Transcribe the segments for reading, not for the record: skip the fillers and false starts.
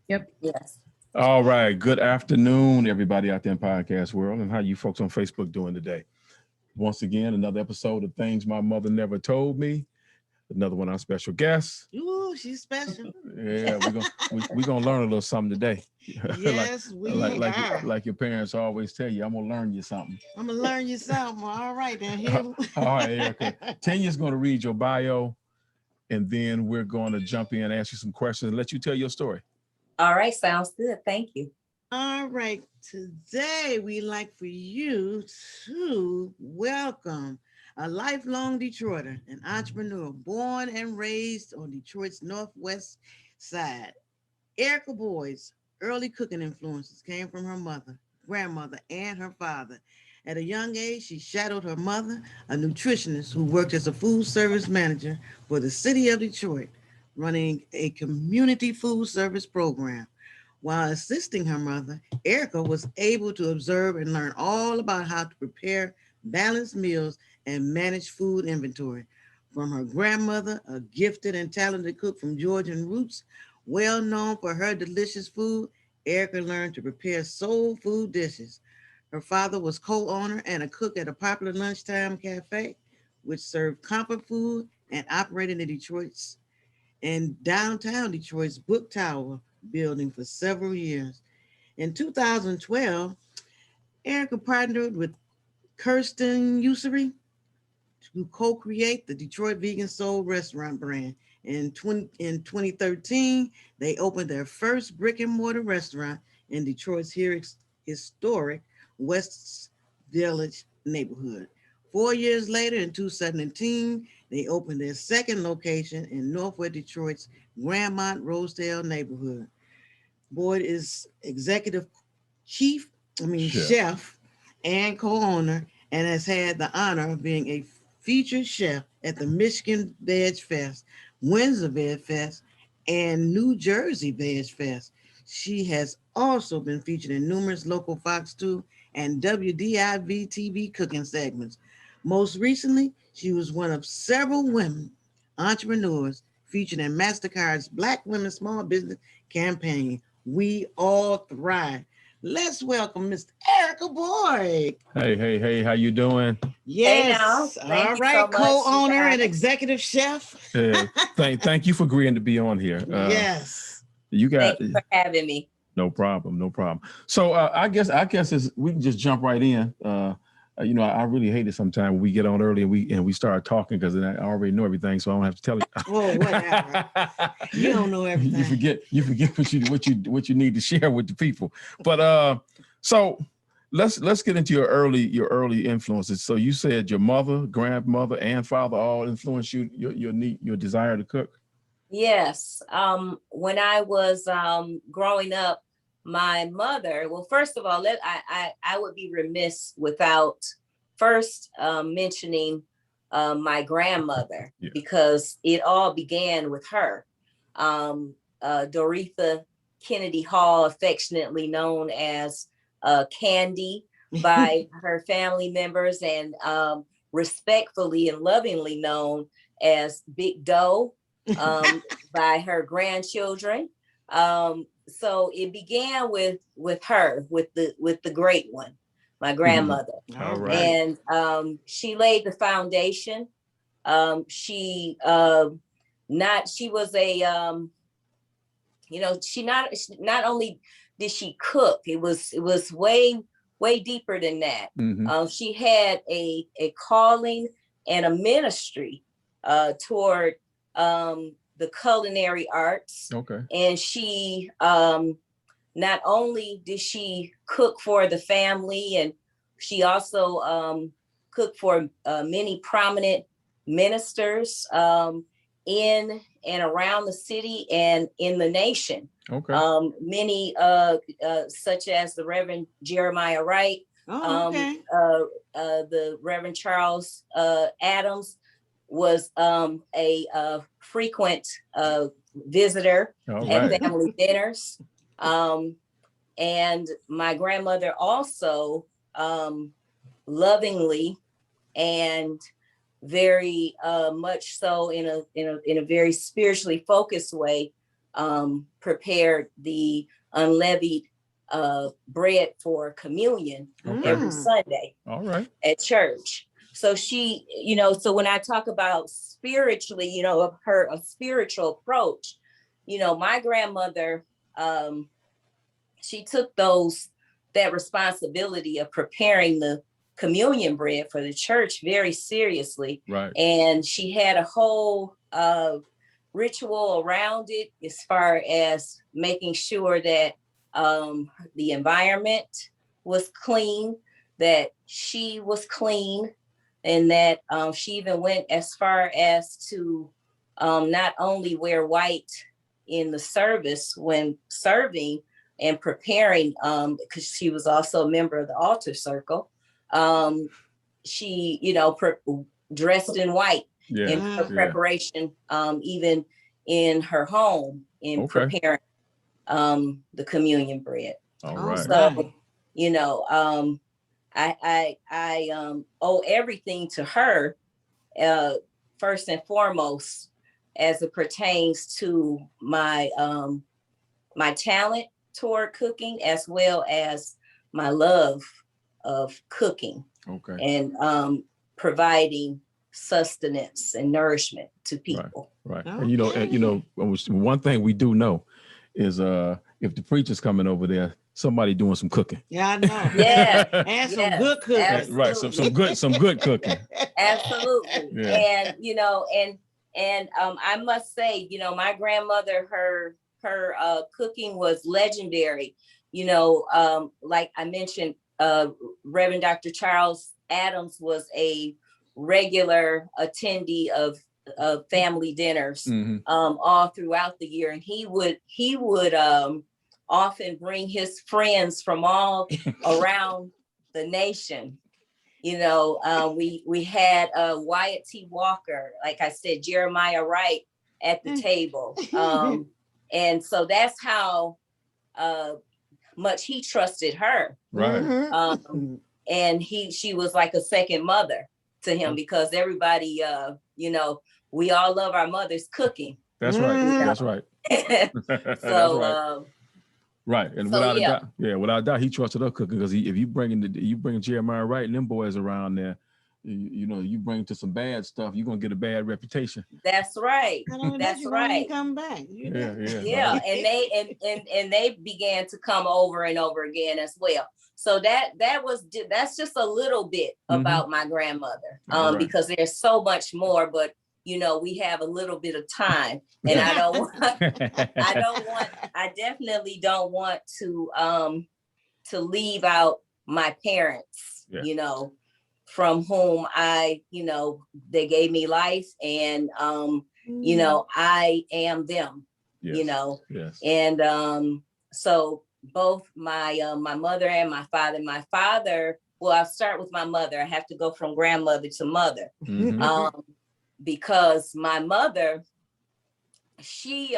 Yep. Yes. All right. Good afternoon, everybody out there in podcast world, and how you folks on Facebook doing today? Once again, another episode of Things My Mother Never Told Me. Another one of our special guests. Ooh, she's special. Yeah, we're gonna learn a little something today. Yes, we are. Like your parents always tell you, I'm gonna learn you something. I'm gonna learn you something. All right, then here. All right, Erika. Tanya's gonna read your bio, and then we're gonna jump in, ask you some questions, and let you tell your story. All right, sounds good. Thank you. All right, today we like for you to welcome a lifelong Detroiter, an entrepreneur born and raised on Detroit's northwest side. Erika Boyd's early cooking influences came from her mother, grandmother, and her father. At a young age, she shadowed her mother, a nutritionist who worked as a food service manager for the city of Detroit, running a community food service program. While assisting her mother, Erika was able to observe and learn all about how to prepare balanced meals and manage food inventory. From her grandmother, a gifted and talented cook from Georgian roots, well known for her delicious food, Erika learned to prepare soul food dishes. Her father was co-owner and a cook at a popular lunchtime cafe, which served comfort food and operated in downtown Detroit's Book Tower building for several years. In 2012, Erika partnered with Kirsten Usery to co-create the Detroit Vegan Soul restaurant brand. In 2013, they opened their first brick and mortar restaurant in Detroit's historic West Village neighborhood. 4 years later, in 2017, they opened their second location in Northwest Detroit's Grandmont Rosedale neighborhood. Boyd is executive chef and co-owner, and has had the honor of being a featured chef at the Michigan Veg Fest, Windsor Veg Fest, and New Jersey Veg Fest. She has also been featured in numerous local Fox 2 and WDIV TV cooking segments. Most recently, she was one of several women entrepreneurs featured in MasterCard's Black Women Small Business campaign, We All Thrive. Let's welcome Miss Erika Boyd. Hey, how you doing? Yes. Hey, now. All right, co-owner and executive chef. Thank you for agreeing to be on here. Yes. You got. Thank you for having me. No problem. So I guess we can just jump right in. I really hate it sometimes when we get on early and we start talking because I already know everything, so I don't have to tell you. Oh, whatever. You don't know everything. You forget what you need to share with the people. But so let's get into your early influences. So you said your mother, grandmother, and father all influenced your desire to cook. Yes. When I was growing up, my mother, well, first of all, I would be remiss without first mentioning my grandmother, because it all began with her. Doretha Kennedy Hall, affectionately known as Candy by her family members, and respectfully and lovingly known as Big Doe by her grandchildren. So it began with her, with the great one, my grandmother. All right. And she laid the foundation. She was a she not only did she cook, it was way deeper than that. Mm-hmm. She had a calling and a ministry toward the culinary arts. Okay. And she not only did she cook for the family, and she also cooked for many prominent ministers in and around the city and in the nation. Okay. Many such as the Reverend Jeremiah Wright, the Reverend Charles Adams was a frequent visitor at family dinners. And my grandmother also lovingly and very much so in a very spiritually focused way prepared the unleavened bread for communion every Sunday at church. So she, so when I talk about spiritually, of her, a spiritual approach, my grandmother, she took that responsibility of preparing the communion bread for the church very seriously. Right. And she had a whole ritual around it, as far as making sure that the environment was clean, that she was clean, and that she even went as far as to not only wear white in the service when serving and preparing, because she was also a member of the altar circle. She, dressed in white in her preparation, even in her home, in preparing the communion bread. All right. So, I owe everything to her, first and foremost, as it pertains to my my talent toward cooking, as well as my love of cooking and providing sustenance and nourishment to people. Right. And one thing we do know is if the preacher's coming over there, somebody doing some cooking. Yeah, I know. Yeah. And some good cooking. Absolutely. Right. Some good cooking. Absolutely. Yeah. And I must say, my grandmother, her cooking was legendary. Like I mentioned, Reverend Dr. Charles Adams was a regular attendee of family dinners all throughout the year, and he would often bring his friends from all around the nation. We had Wyatt T. Walker, like I said, Jeremiah Wright at the table, and so that's how much he trusted her. Right. And she was like a second mother to him, because everybody, we all love our mother's cooking. That's right. That's right. So, right. And so, without a doubt, he trusted her cooking, because if you bring Jeremiah Wright and them boys around there, you bring to some bad stuff, you're gonna get a bad reputation. That's right. That's right. Come back. Yeah. And they began to come over and over again as well. So that's just a little bit about my grandmother, because there's so much more, but we have a little bit of time, and I definitely don't want to leave out my parents, from whom they gave me life, and I am them, Yes. and so both my mother and my father, well, I'll start with my mother. I have to go from grandmother to mother, because my mother, she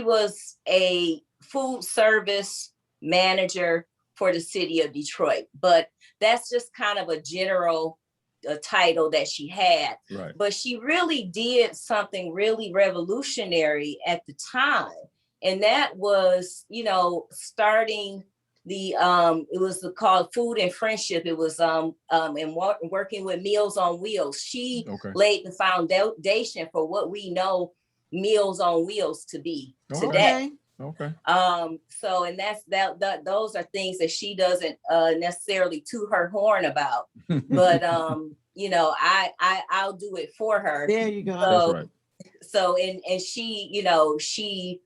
was a food service manager for the city of Detroit, but that's just kind of a general title that she had. Right. But she really did something really revolutionary at the time, and that was, starting the it was called Food and Friendship. It was and working with Meals on Wheels. She laid the foundation for what we know Meals on Wheels to be today. Okay. So, and those are things that she doesn't necessarily toot her horn about, but I'll do it for her. There you go. So, that's right. So, and she, she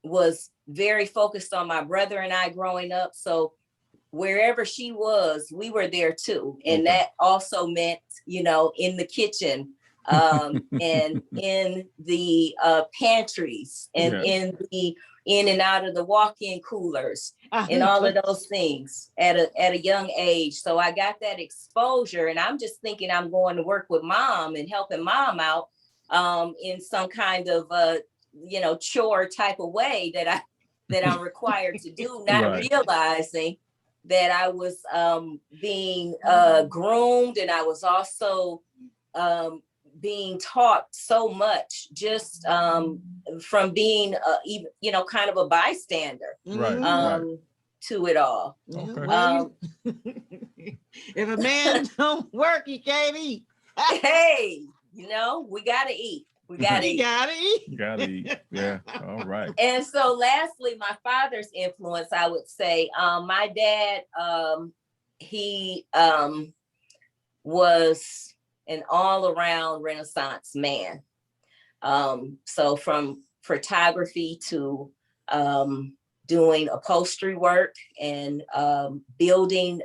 was very focused on my brother and I growing up. So wherever she was, we were there too. And that also meant, in the kitchen, and in the pantries, and in and out of the walk-in coolers, and all of those things at a young age. So I got that exposure, and I'm just thinking I'm going to work with mom and helping mom out in some kind of chore type of way that I'm required to do, not realizing that I was being groomed, and I was also being taught so much just from being even, kind of a bystander Right. to it all. Yeah, if a man don't work, he can't eat. Hey, we gotta eat. We gotta He eat. gotta eat. You gotta eat. Yeah. All right. And so lastly, my father's influence, I would say, my dad, he was an all-around Renaissance man. So from photography to doing upholstery work and building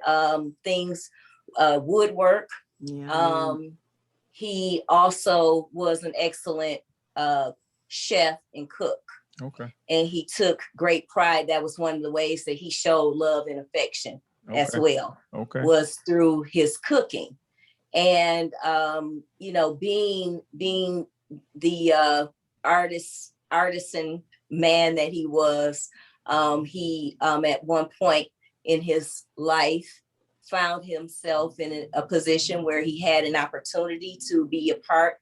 things, woodwork. Yeah. He also was an excellent chef and cook. Okay. And he took great pride. That was one of the ways that he showed love and affection as Okay. well, Okay. was through his cooking. And, being the artisan man that he was, he at one point in his life found himself in a position where he had an opportunity to be a part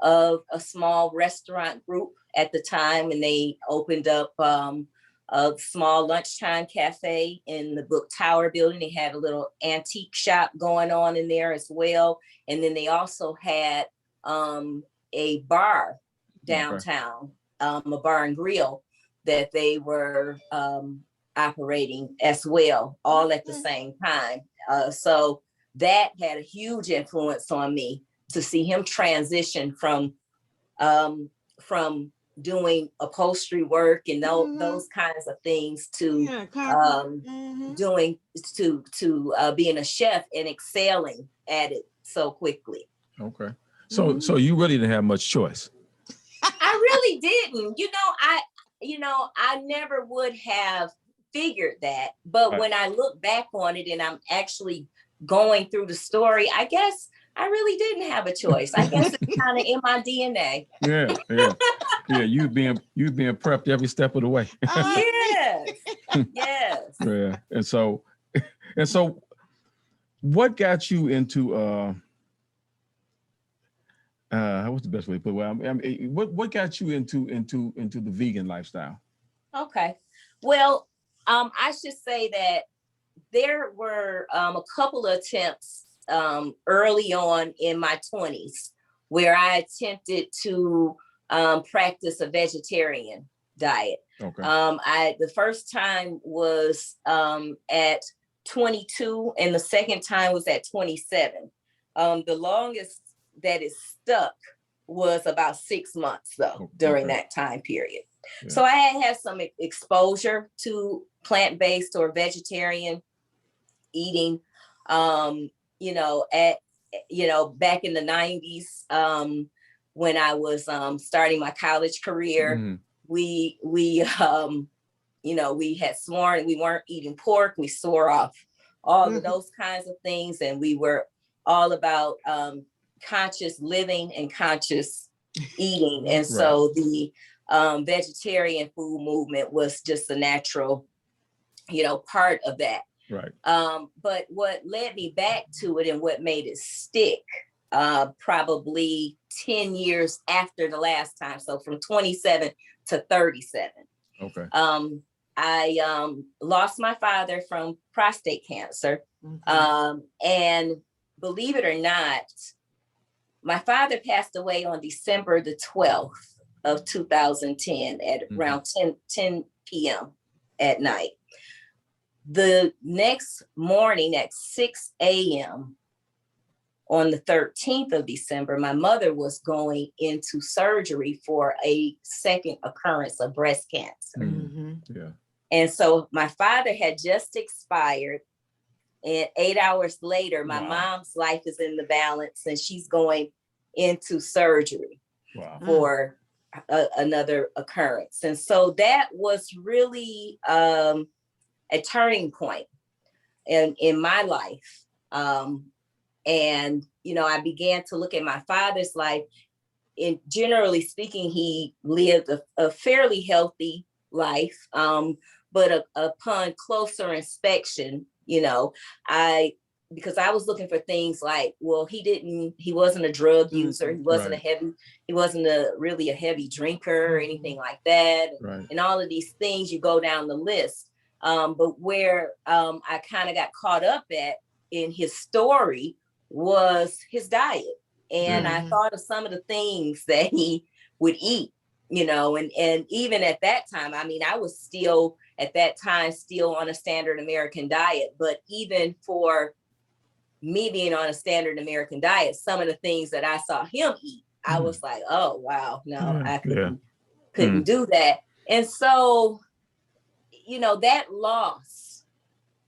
of a small restaurant group at the time, and they opened up a small lunchtime cafe in the Book Tower building. They had a little antique shop going on in there as well, and then they also had a bar downtown, a bar and grill that they were operating as well, all at the same time. So that had a huge influence on me to see him transition from doing upholstery work and those kinds of things to doing to being a chef and excelling at it so quickly. Okay. So you really didn't have much choice. I really didn't. I never would have figured that. But Right. when I look back on it and I'm actually going through the story, I guess I really didn't have a choice. I guess it's kind of in my DNA. Yeah. You being prepped every step of the way. Yes. Yes. Yeah. And so what got you into what's the best way to put it? Well, I mean, what got you into the vegan lifestyle? Okay. Well, I should say that there were a couple of attempts early on in my 20s where I attempted to practice a vegetarian diet. Okay. The first time was at 22, and the second time was at 27. The longest that it stuck was about 6 months, though, during that time period. Yeah. So I had some exposure to plant-based or vegetarian eating, back in the 90s, when I was starting my college career. Mm-hmm. We had sworn we weren't eating pork. We swore off all of those kinds of things, and we were all about conscious living and conscious eating. And so the vegetarian food movement was just a natural, part of that. Right. But what led me back to it and what made it stick, probably 10 years after the last time. So from 27 to 37. Okay. I lost my father from prostate cancer. Mm-hmm. And believe it or not, my father passed away on December the 12th of 2010 at around 10 p.m. at night. The next morning at 6 a.m. on the 13th of December, my mother was going into surgery for a second occurrence of breast cancer. Mm-hmm. Yeah. And so my father had just expired, and 8 hours later, my mom's life is in the balance, and she's going into surgery for another occurrence. And so that was really a turning point in my life. And, I began to look at my father's life. And generally speaking, he lived a fairly healthy life. But upon closer inspection, I because I was looking for things like, well, he wasn't a drug user. He wasn't he wasn't really a heavy drinker or anything like that. Right. And all of these things, you go down the list. But where I kind of got caught up at in his story was his diet. And I thought of some of the things that he would eat, you know, and even at that time, I mean, I was still at that time still on a standard American diet, but even for me being on a standard American diet, some of the things that I saw him eat, I was like, oh wow, no, I couldn't do that. And so, you know, that loss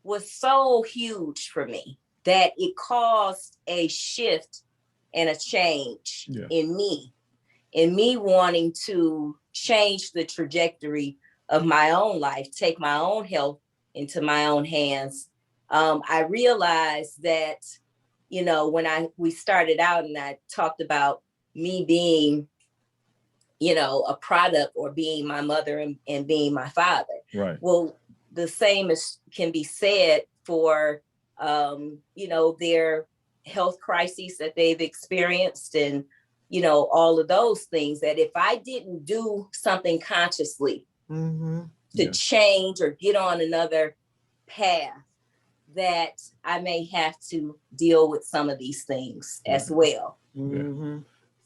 was so huge for me that it caused a shift and a change in me wanting to change the trajectory of my own life, take my own health into my own hands. I realized that, you know, when we started out and I talked about me being, you know, a product or being my mother and being my father. Right. Well, the same can be said for, you know, their health crises that they've experienced and, you know, all of those things, that if I didn't do something consciously to change or get on another path, that I may have to deal with some of these things as well.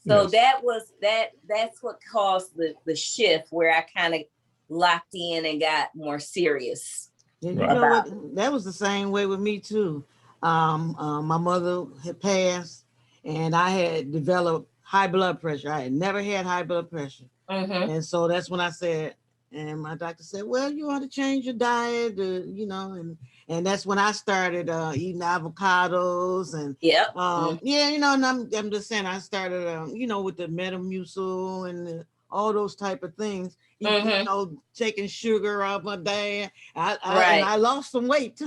So that's what caused the shift where I kind of locked in and got more serious. Yeah, you know what? That was the same way with me too. My mother had passed, and I had developed high blood pressure. I had never had high blood pressure, and so that's when I said, and my doctor said, "Well, you ought to change your diet, you know," and that's when I started eating avocados and you know, and I'm just saying I started you know, with the Metamucil and all those type of things. You know, taking sugar off my diet. And I lost some weight.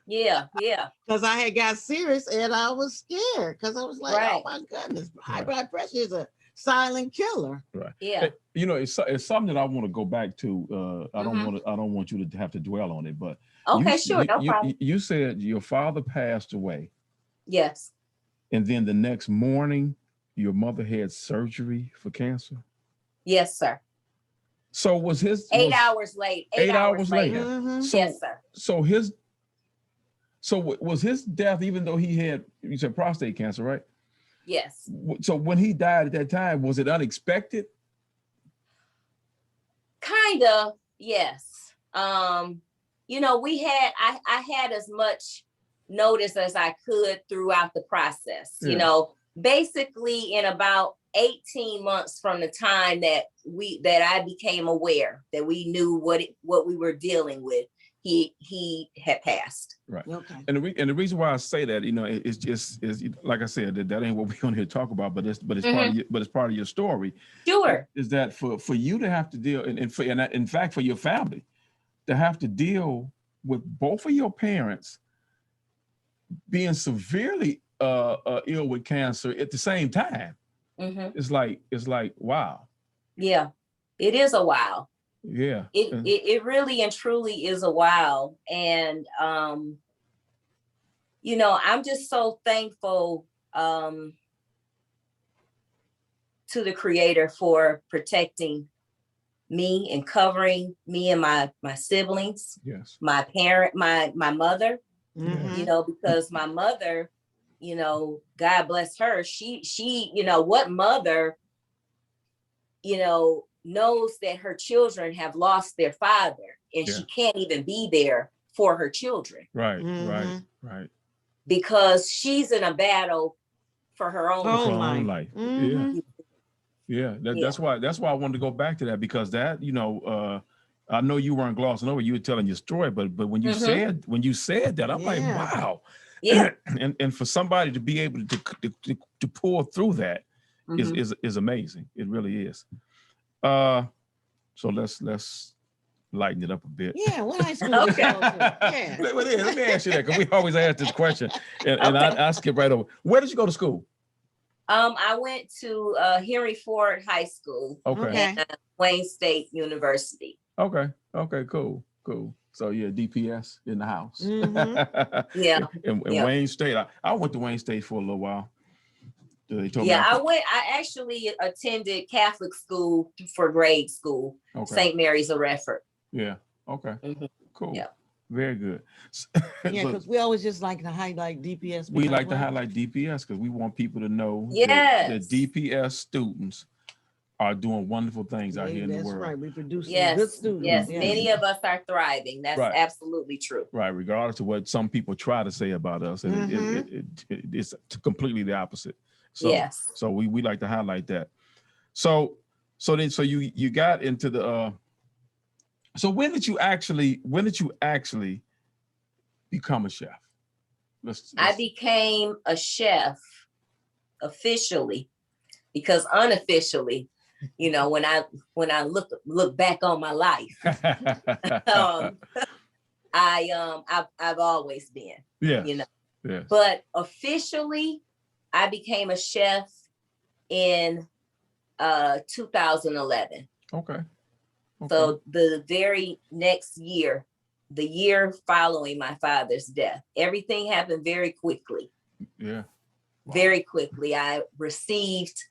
Yeah. Because I had got serious and I was scared because I was like, oh my goodness, high blood pressure is a silent killer. Right. Yeah. You know, it's something that I want to go back to. I don't want you to have to dwell on it, but okay, sure, no problem. You said your father passed away. Yes. And then the next morning, your mother had surgery for cancer. Yes, sir. So was his 8 hours late? 8 hours later. So, yes, sir. So was his death, even though he had, you said prostate cancer, right? Yes. So when he died at that time, was it unexpected? Kind of, yes. You know, I had as much notice as I could throughout the process. You know, basically in about 18 months from the time that I became aware that we knew what we were dealing with, he had passed. Right. Okay. And the reason why I say that, you know, it's just like I said, that ain't what we on here to talk about, but it's part of your story. Sure. Is that for you to have to deal, and in fact for your family to have to deal with both of your parents being severely ill with cancer at the same time. It's like wow. Yeah, it is a wow. Yeah, it really and truly is a wow. And you know, I'm just so thankful to the Creator for protecting me and covering me and my siblings. Yes. My parent, my mother. You know, because my mother, you know, God bless her, she you know, what mother, you know, knows that her children have lost their father and she can't even be there for her children. Right. Because she's in a battle for her own life. That's why I wanted to go back to that, because that, you know, I know you weren't glossing over, you were telling your story, but when you said that, I'm like, wow. Yeah. and for somebody to be able to pull through that is amazing. It really is. So let's lighten it up a bit. Yeah, what high school did you go to? Yeah. Let me ask you that, because we always ask this question, and I skip right over. Where did you go to school? I went to Henry Ford High School. Okay. And Wayne State University. Okay. Cool. So yeah, DPS in the house. Yeah. In Yeah. Wayne State. I went to Wayne State for a little while. They told me Yeah, I actually attended Catholic school for grade school, Okay. St. Mary's of Redford. Yeah. Okay. Mhm. Cool. Yeah. Very good. Yeah, So because we always just like to highlight DPS. we because, like to well, highlight DPS because we want people to know that Yes. DPS students are doing wonderful things out yeah, here in the that's world. right. We produce some Yes. good students. Yes. Yes. Many of us are thriving. That's Right. absolutely true. Right, regardless of what some people try to say about us, and it's completely the opposite. So, Yes. so we like to highlight that. So you got into the. So when did you actually become a chef? I became a chef officially, because unofficially, you know, when I look back on my life, I've always been, yeah, you know. yes. But officially, I became a chef in 2011. Okay. So the very next year, the year following my father's death, everything happened very quickly. Yeah. Wow. Very quickly. I received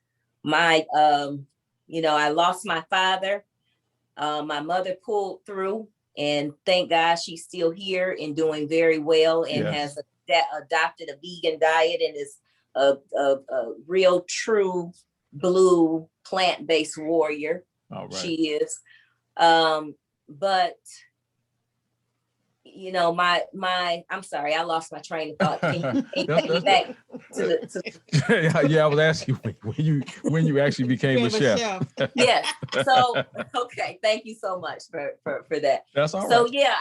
my, I lost my father. My mother pulled through, and thank God she's still here and doing very well, and has adopted a vegan diet, and is a real true blue plant-based warrior. All right. She is. But you know, I'm sorry, I lost my train of thought. Can you take me back to yeah, I was asking when you actually became a chef. Yes. So okay, thank you so much for that. That's all so right. Yeah,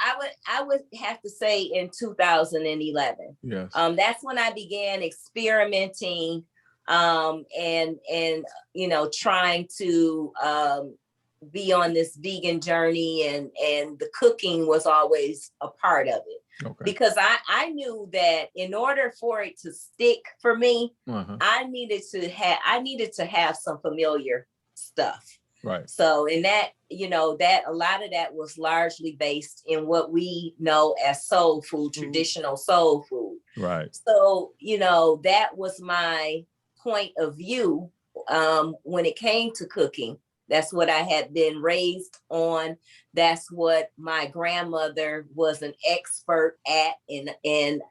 I would have to say in 2011. Yes. That's when I began experimenting and trying to be on this vegan journey, and the cooking was always a part of it. Okay. Because I knew that in order for it to stick for me, I needed to have some familiar stuff. Right. So in that, that a lot of that was largely based in what we know as soul food, traditional soul food. Right. So, that was my point of view when it came to cooking. That's what I had been raised on. That's what my grandmother was an expert at. And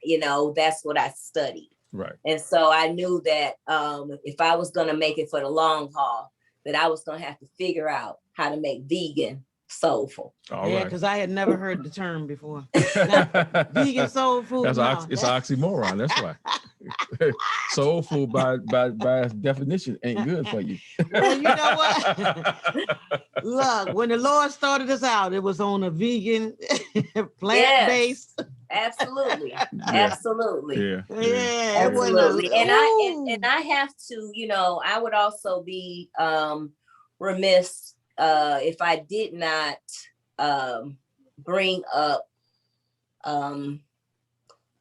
that's what I studied. Right. And so I knew that if I was going to make it for the long haul, that I was going to have to figure out how to make vegan soulful. All right. Because I had never heard the term before. Now, vegan soul food. It's an oxymoron. That's why. Soul food by definition ain't good for you. Well, you know what? Look, when the Lord started us out, it was on a vegan, plant-based. Yes, absolutely. Absolutely. Yeah. Absolutely. And I have to, I would also be remiss if I did not bring up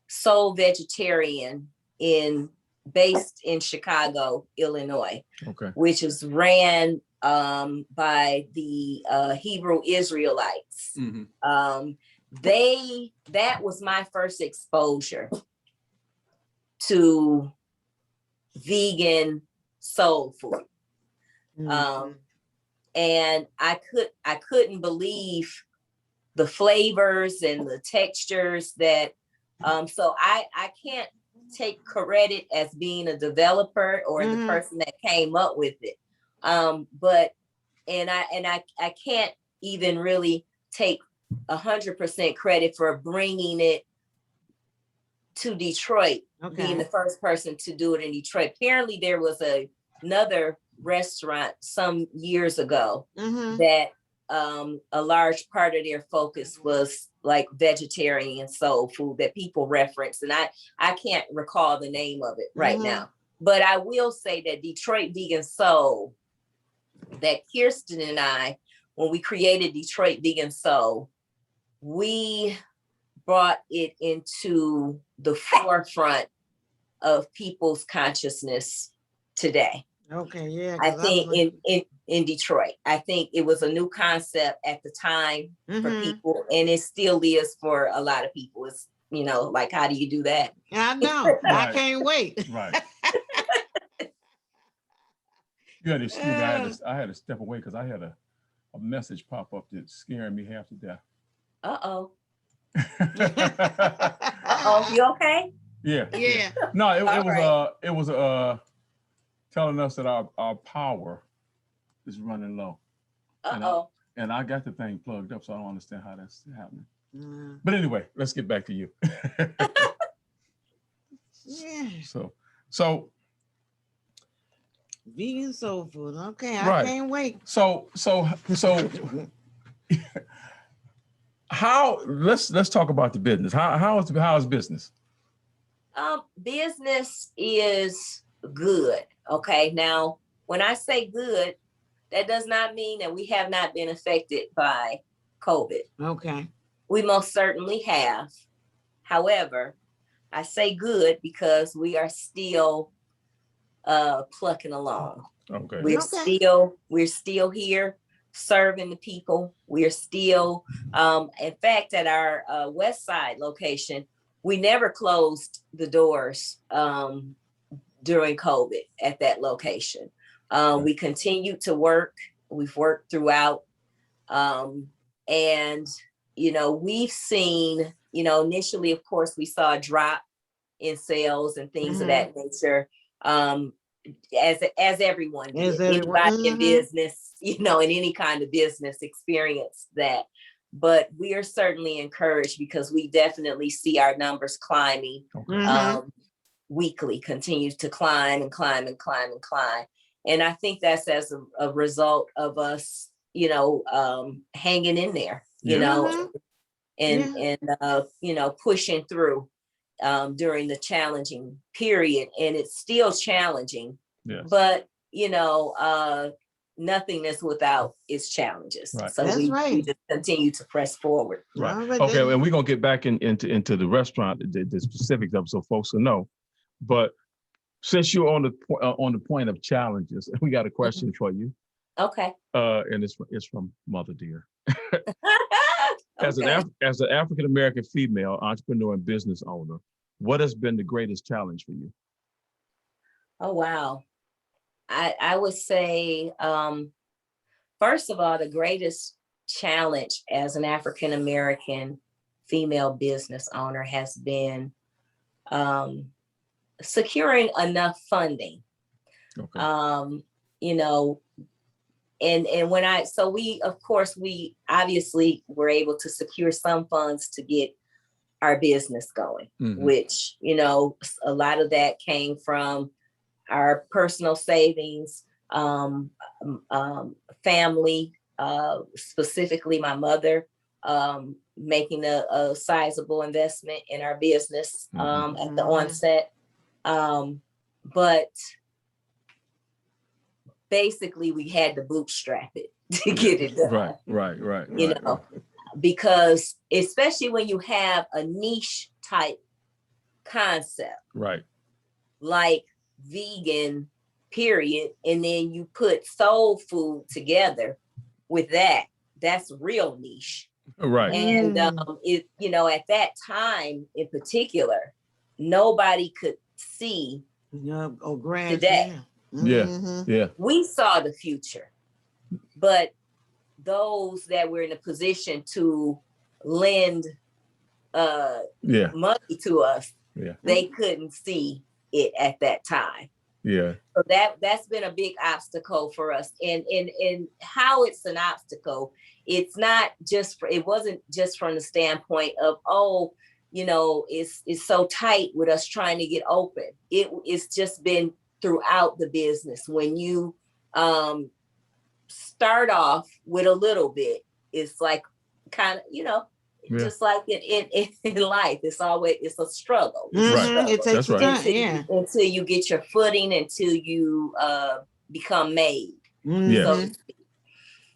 Soul Vegetarian based in Chicago, Illinois. Okay. Which is ran by the Hebrew Israelites. That was my first exposure to vegan soul food. And I couldn't believe the flavors and the textures that so I can't take credit as being a developer or the person that came up with it. But I can't even really take 100% credit for bringing it to Detroit, being the first person to do it in Detroit. Apparently there was another restaurant some years ago that a large part of their focus was like vegetarian soul food that people reference. And I can't recall the name of it right now. But I will say that Detroit Vegan Soul, that Kirsten and I, when we created Detroit Vegan Soul, we brought it into the forefront of people's consciousness today. Okay, yeah. I 'Cause I was think like, in Detroit. I think it was a new concept at the time for mm-hmm. people, and it still is for a lot of people. It's, like, how do you do that? I know. I Right. can't wait. Right. You had to excuse me. Uh, I had to step away because I had a message pop up that's scaring me half to death. Uh-oh. Uh-oh. You okay? Yeah. yeah. No, All right. it was telling us that our power is running low. Uh-oh. And I got the thing plugged up, so I don't understand how that's happening. Mm, But anyway, let's get back to you. yeah. So Vegan soul food. Okay, I right. can't wait. So how let's talk about the business. How is business? Business is good. Okay. Now, when I say good, that does not mean that we have not been affected by COVID. Okay. We most certainly have. However, I say good because we are still plucking along. Okay. We're still here serving the people. We're still, in fact, at our West Side location, we never closed the doors during COVID at that location. We continued to work. We've worked throughout. And, we've seen, initially, of course, we saw a drop in sales and things of that nature. As everyone did, Is everyone? anybody in business, in any kind of business experienced that. But we are certainly encouraged because we definitely see our numbers climbing. Okay. Weekly, continues to climb and climb and climb and climb. And I think that's as a result of us, hanging in there, and pushing through during the challenging period. And it's still challenging, Yes. but nothingness without its challenges. Right. So That's we right. just continue to press forward. Right. No, but Okay. then- And we're gonna get back into the restaurant, the specifics of, so folks will know. But since you're on the point of challenges, we got a question for you. Okay. And it's from Mother Dear. As Okay. as an African American female entrepreneur and business owner, what has been the greatest challenge for you? Oh, wow. I would say, first of all, the greatest challenge as an African American female business owner has been securing enough funding. Okay. And we obviously were able to secure some funds to get our business going, which, a lot of that came from our personal savings, family, specifically my mother, making a sizable investment in our business at the onset. But basically we had to bootstrap it to get it done. Right. Because especially when you have a niche type concept, Right. like vegan, period, and then you put soul food together with that's real niche. Right. And at that time in particular, nobody could see today. Yeah. We saw the future, but those that were in a position to lend money to us, they couldn't see it at that time. Yeah. So that's been a big obstacle for us. And how it's an obstacle, it wasn't just from the standpoint of, it's so tight with us trying to get open. It's just been throughout the business. When you start off with a little bit, it's like kind of, just like in life, it's a struggle. It takes time, until you get your footing, until you become made. So to speak.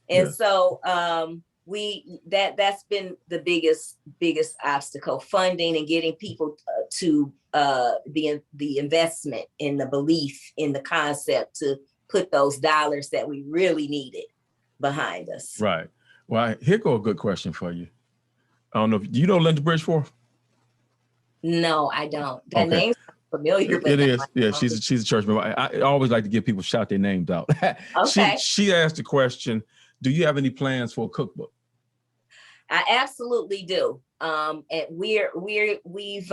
And so that's been the biggest obstacle: funding and getting people to the investment in the belief in the concept to put those dollars that we really needed behind us. Right. Well, here go a good question for you. I don't know. Do you know Linda Bridgeforth? No, I don't. That name's familiar. But It is. Yeah, she's a church member. I always like to get people shout their names out. Okay. She asked the question, do you have any plans for a cookbook? I absolutely do. And we've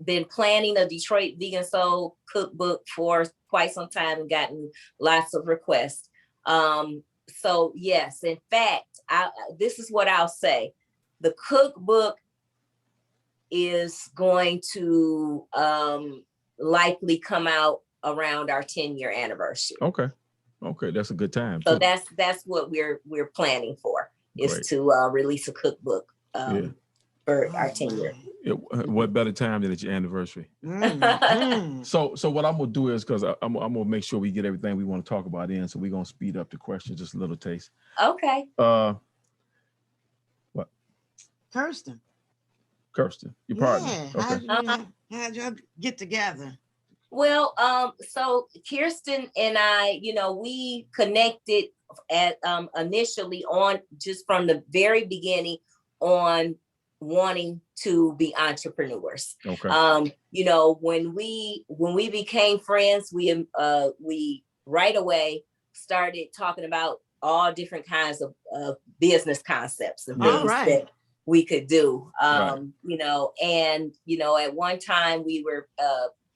been planning a Detroit Vegan Soul cookbook for quite some time and gotten lots of requests. So yes, in fact, this is what I'll say. The cookbook is going to likely come out around our 10-year anniversary. Okay. That's a good time. So too. that's what we're planning for, is Great. to release a cookbook for our 10-year. What better time than at your anniversary? So what I'm gonna do is, because I'm gonna make sure we get everything we want to talk about in, so we're gonna speed up the questions just a little taste. Okay. What? Kirsten, your partner. Yeah. Okay. How'd y'all get together? Well, so Kirsten and I, we connected at initially on just from the very beginning on wanting to be entrepreneurs. Okay. When we became friends, we right away started talking about all different kinds of business concepts and things that we could do. And at one time we were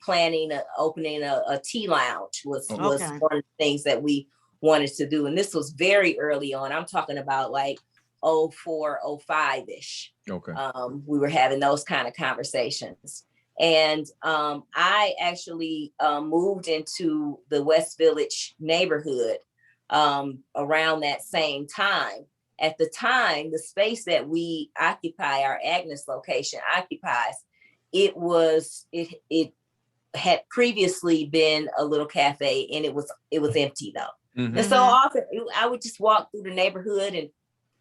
planning opening a tea lounge was one of the things that we wanted to do. And this was very early on. I'm talking about like 04, 05-ish. Okay. We were having those kind of conversations. And I actually moved into the West Village neighborhood around that same time. At the time, the space that we occupy, our Agnes location occupies, it had previously been a little cafe, and it was empty though. Mm-hmm. And so often I would just walk through the neighborhood and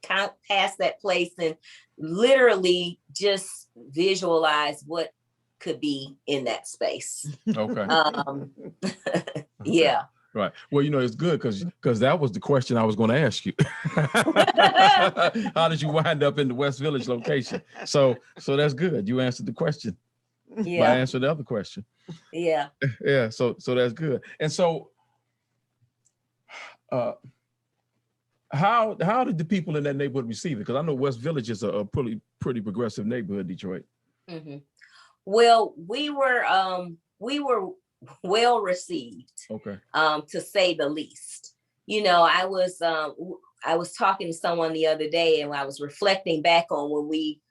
kind of pass that place and literally just visualize what could be in that space. Okay. Yeah. Right. Well, it's good because that was the question I was going to ask you. How did you wind up in the West Village location? So that's good. You answered the question. Yeah. I answered the other question. Yeah. Yeah. So that's good. And so, how did the people in that neighborhood receive it? Because I know West Village is a pretty progressive neighborhood, Detroit. Mm-hmm. Well, we were well received. Okay. To say the least. I was talking to someone the other day, and I was reflecting back on when we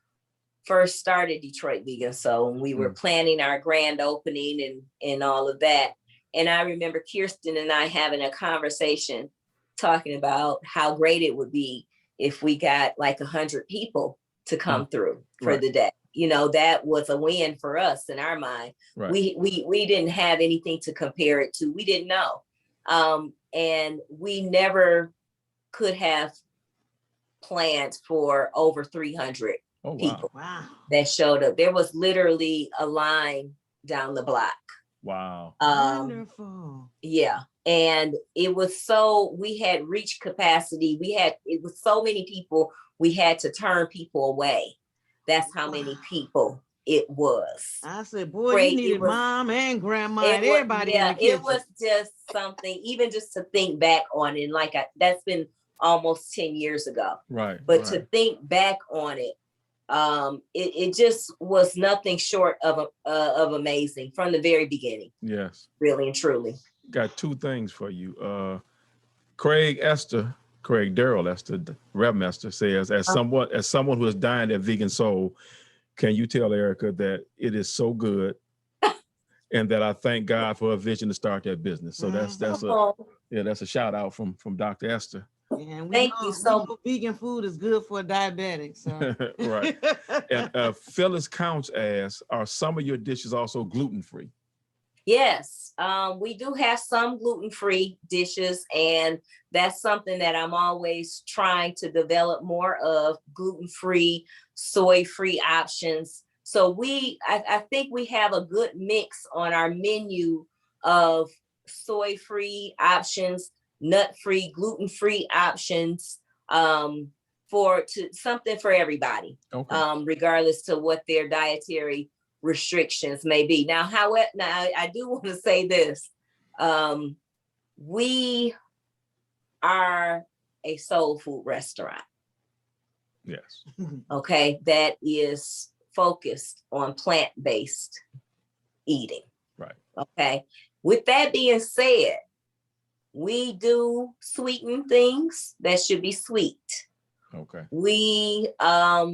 first started Detroit Vegan Soul, and we were planning our grand opening and all of that. And I remember Kirsten and I having a conversation talking about how great it would be if we got like 100 people to come through for the day. That was a win for us in our mind. Right. We didn't have anything to compare it to. We didn't know. And we never could have planned for over 300 people that showed up. There was literally a line down the block. Wow. Wonderful. Yeah. And we had reached capacity. It was so many people, we had to turn people away. That's how many people it was. I said, boy, you needed mom and grandma and everybody in the kitchen. It was just something, even just to think back on it. Like that's been almost 10 years ago. Right. But to think back on it, it just was nothing short of amazing from the very beginning. Yes. Really and truly. Got two things for you. Craig Darrell Esther, Reverend Esther says, as someone who has dined at Vegan Soul, can you tell Erika that it is so good and that I thank God for her vision to start that business? So that's a shout out from Dr. Esther. Yeah, thank you so much. Vegan food is good for diabetics. So. Right. And Phyllis Counts asks, are some of your dishes also gluten-free? Yes, we do have some gluten-free dishes, and that's something that I'm always trying to develop more of, gluten-free, soy-free options. So I think we have a good mix on our menu of soy-free options, nut-free, gluten-free options, something for everybody, Okay. regardless to what their dietary restrictions may be. Now, however, I do want to say this. We are a soul food restaurant. Yes. Okay, that is focused on plant-based eating. Right. Okay. With that being said, we do sweeten things that should be sweet. Okay. We are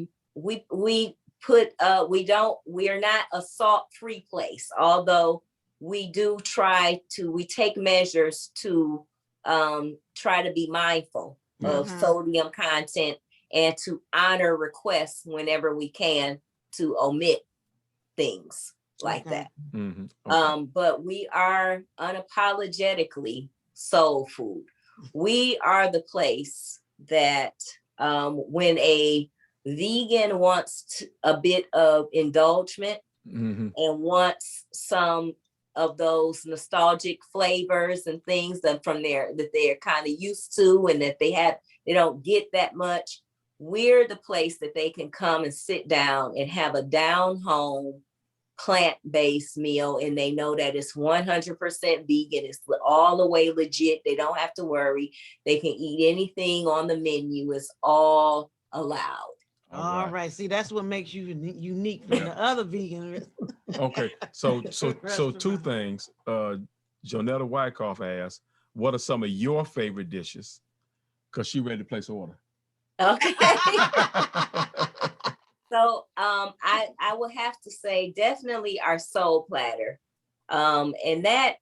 not a salt-free place, although we take measures to try to be mindful of sodium content and to honor requests whenever we can to omit things like that. Mm-hmm. Okay. But we are unapologetically soul food. We are the place that when a vegan wants a bit of indulgence and wants some of those nostalgic flavors and things that they're kind of used to and that they don't get that much, we're the place that they can come and sit down and have a down home plant-based meal, and they know that it's 100% vegan. It's all the way legit. They don't have to worry. They can eat anything on the menu. It's all allowed. All right. See, that's what makes you unique from the other vegan. Okay. So two things. Jonetta Wyckoff asked, what are some of your favorite dishes? Because she ready to place an order. Okay. So I will have to say definitely our soul platter. And that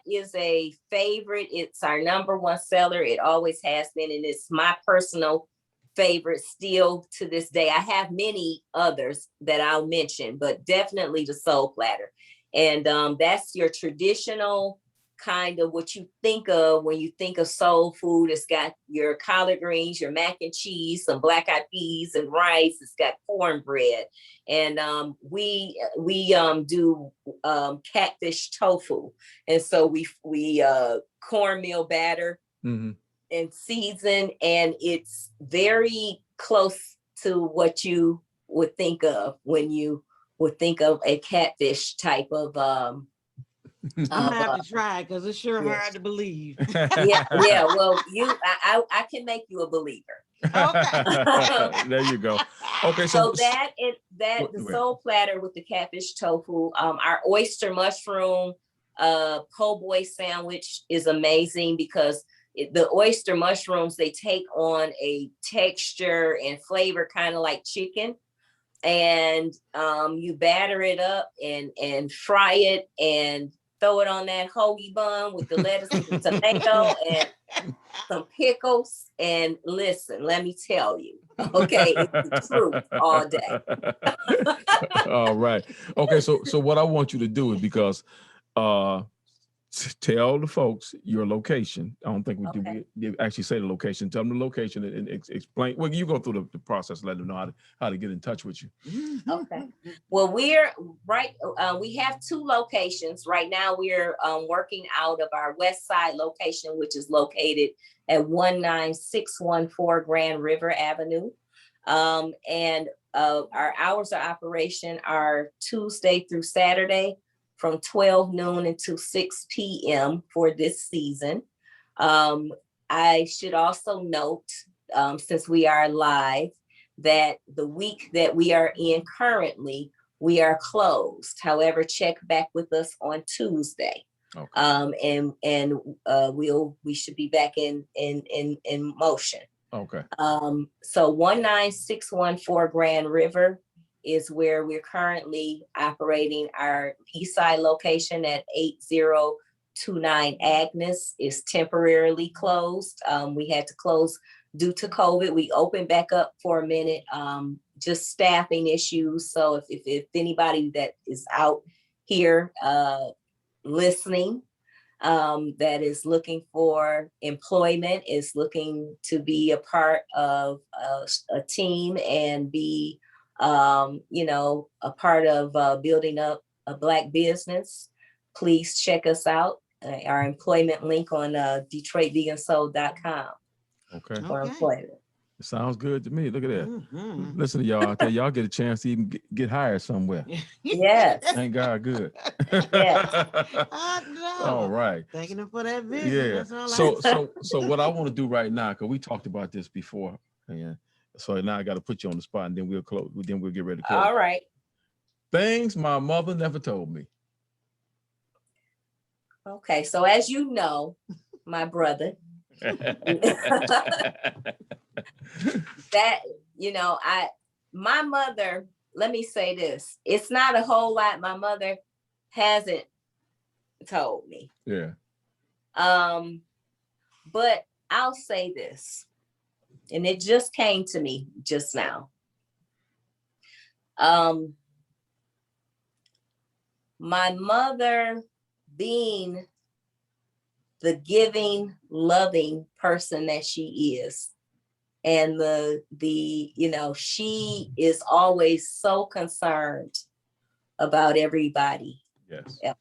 is a favorite. It's our number one seller. It always has been, and it's my personal favorite still to this day. I have many others that I'll mention, but definitely the soul platter. And that's your traditional kind of what you think of when you think of soul food. It's got your collard greens, your mac and cheese, some black eyed peas and rice. It's got cornbread, and we do catfish tofu, and so we cornmeal batter and season, and it's very close to what you would think of when you would think of a catfish type of I'm gonna have to try because it's sure hard to believe. yeah. Well, I can make you a believer. Okay. There you go. Okay, so the soul platter with the catfish tofu, our oyster mushroom po' boy sandwich is amazing because the oyster mushrooms, they take on a texture and flavor kind of like chicken. And you batter it up and fry it and throw it on that hoagie bun with the lettuce and the tomato and some pickles. And listen, let me tell you, okay, it's the truth all day. All right. Okay, so what I want you to do is, because tell the folks your location. I don't think we actually say the location. Tell them the location and explain. Well, you go through the process, let them know how to get in touch with you. Okay. Well, we're right. We have two locations right now. We're working out of our West Side location, which is located at 19614 Grand River Avenue. And our hours of operation are Tuesday through Saturday, from 12 noon until 6 p.m. for this season. I should also note, since we are live, that the week that we are in currently, we are closed. However, check back with us on Tuesday. Okay. We should be back in motion. Okay. So 19614 Grand River is where we're currently operating. Our east side location at 8029 Agnes is temporarily closed. We had to close due to COVID. We opened back up for a minute, just staffing issues. So if anybody that is out here listening, that is looking for employment, is looking to be a part of a team and be a part of building up a Black business, please check us out our employment link on DetroitVeganSoul.com Okay. for Okay. employment. It sounds good to me. Look at that. Mhm. Listen to y'all out there. Y'all get a chance to even get hired somewhere. Yes. Thank God, good. Yes. I know. All right. Thanking him for that vision. Yeah. That's all So what I want to do right now, because we talked about this before, and so now I got to put you on the spot, and then we'll close. Then we'll get ready to close. All right. Things my mother never told me. Okay. So as you know, my brother, that, my mother, let me say this, it's not a whole lot my mother hasn't told me. Yeah. But I'll say this, and it just came to me just now. My mother, being the giving, loving person that she is, and she is always so concerned about everybody. Yes. Else.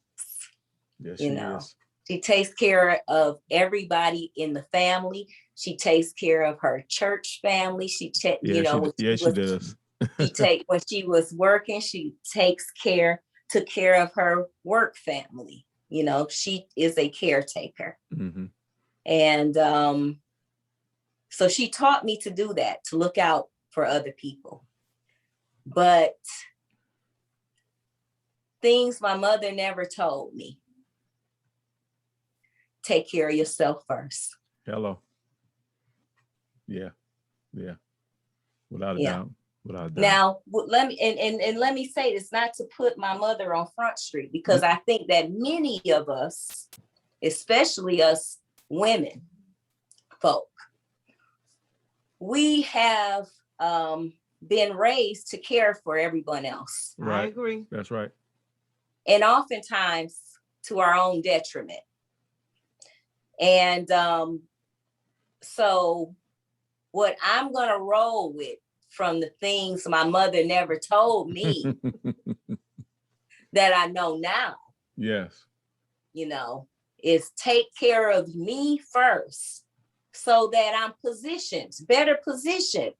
Yes, she is. She takes care of everybody in the family. She takes care of her church family. She does. When she was working, she took care of her work family. She is a caretaker. Mm-hmm. And so she taught me to do that, to look out for other people. But things my mother never told me. Take care of yourself first. Hello. Yeah. Yeah. Without a doubt. Now, let me say this, not to put my mother on Front Street, because I think that many of us, especially us women folk, we have been raised to care for everyone else. Right. I agree. That's right. And oftentimes to our own detriment. And so what I'm going to roll with from the things my mother never told me that I know now. Yes. Is take care of me first so that I'm better positioned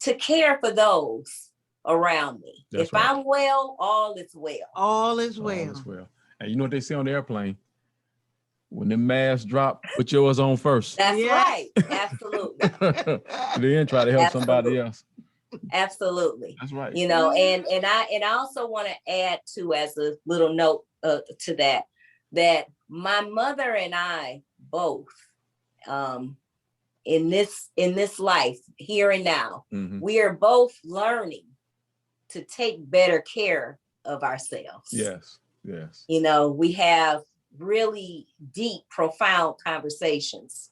to care for those around me. If I'm well, all is well. All is well. All is well. And you know what they say on the airplane? When the masks drop, put yours on first. That's right. Absolutely. Then try to help somebody else. Absolutely. That's right. And I also want to add to, as a little note to that my mother and I both in this life here and now, mm-hmm. we are both learning to take better care of ourselves. Yes. Yes. We have really deep, profound conversations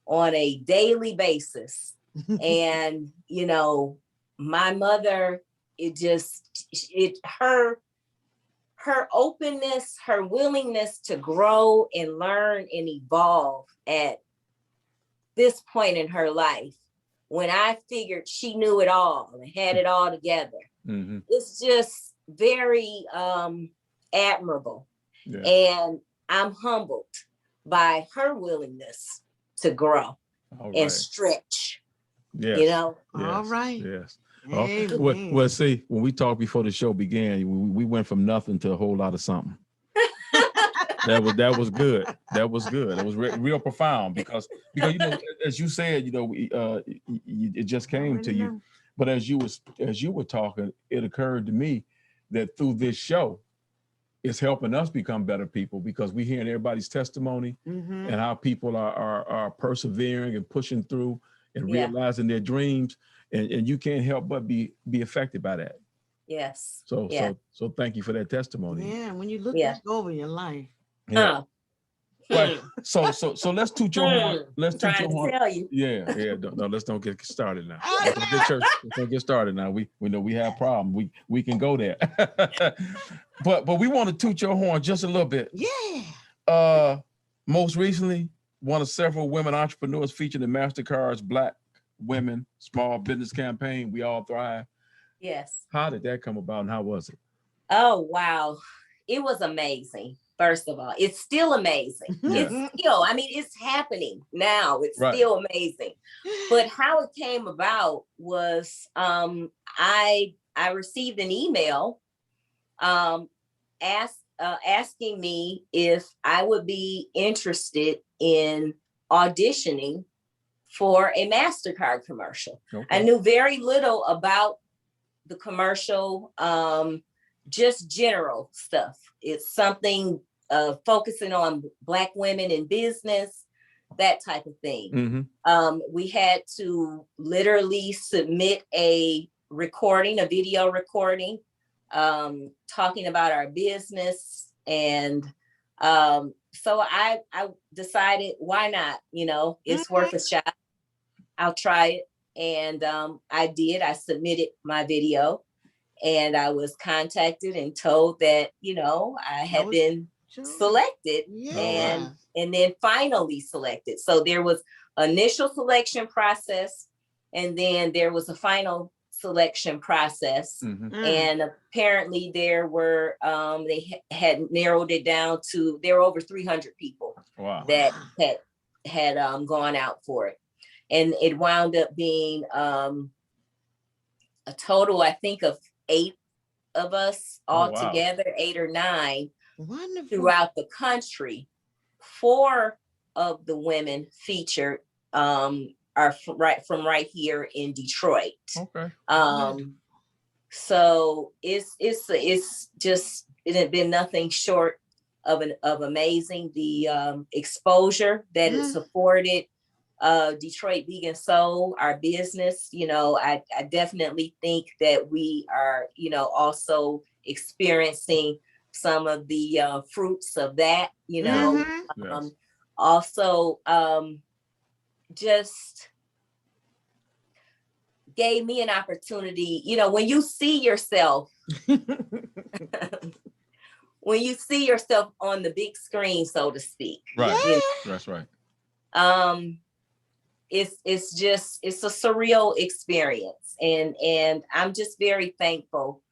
on a daily basis. And, my mother, her openness, her willingness to grow and learn and evolve at this point in her life, when I figured she knew it all and had it all together, mm-hmm. it's just very admirable. Yeah. And I'm humbled by her willingness to grow and stretch. Yes. Yes. All right. Yes. Well, see, when we talked before the show began, we went from nothing to a whole lot of something. That was good. That was good. It was real profound because as you said, it just came to you. But as you were talking, it occurred to me that through this show, it's helping us become better people, because we're hearing everybody's testimony mm-hmm. and how people are persevering and pushing through and realizing their dreams, and you can't help but be affected by that. Yes. So thank you for that testimony. Yeah, when you look back over your life. Yeah. Right. So let's toot your horn. Let's toot your horn. Tell you. Yeah. No, let's don't get started now. Let's don't get started now. We know we have problems. We can go there. but we want to toot your horn just a little bit. Yeah. Most recently, one of several women entrepreneurs featured in MasterCard's Black Women Small Business Campaign, We All Thrive. Yes. How did that come about, and how was it? Oh, wow. It was amazing. First of all, it's still amazing. Yeah. It's still, I mean, it's happening now. It's Right. still amazing. But how it came about was I received an email asking me if I would be interested in auditioning for a MasterCard commercial. Okay. I knew very little about the commercial, just general stuff. It's something focusing on Black women in business, that type of thing. Mm-hmm. We had to literally submit a recording, a video recording, talking about our business. And so I decided, why not? You know, it's worth a shot. I'll try it. And I did. I submitted my video, and I was contacted and told that, you know, I had been selected and then finally selected. So there was initial selection process, and then there was a final selection process. Mm-hmm. And apparently there were they had narrowed it down to, there were over 300 people. Wow. That had gone out for it. And it wound up being a total, I think, of 8 of us all together, 8 or 9. Wonderful. Throughout the country. 4 of the women featured are from right here in Detroit. Okay. So it's just, it had been nothing short of amazing. The exposure that it's afforded Detroit Vegan Soul, our business. You know, I definitely think that we are, you know, also experiencing some of the fruits of that, you know. Yes. Also just gave me an opportunity, you know, when you see yourself when you see yourself on the big screen, so to speak. Right. You know, That's right. it's a surreal experience, and I'm just very thankful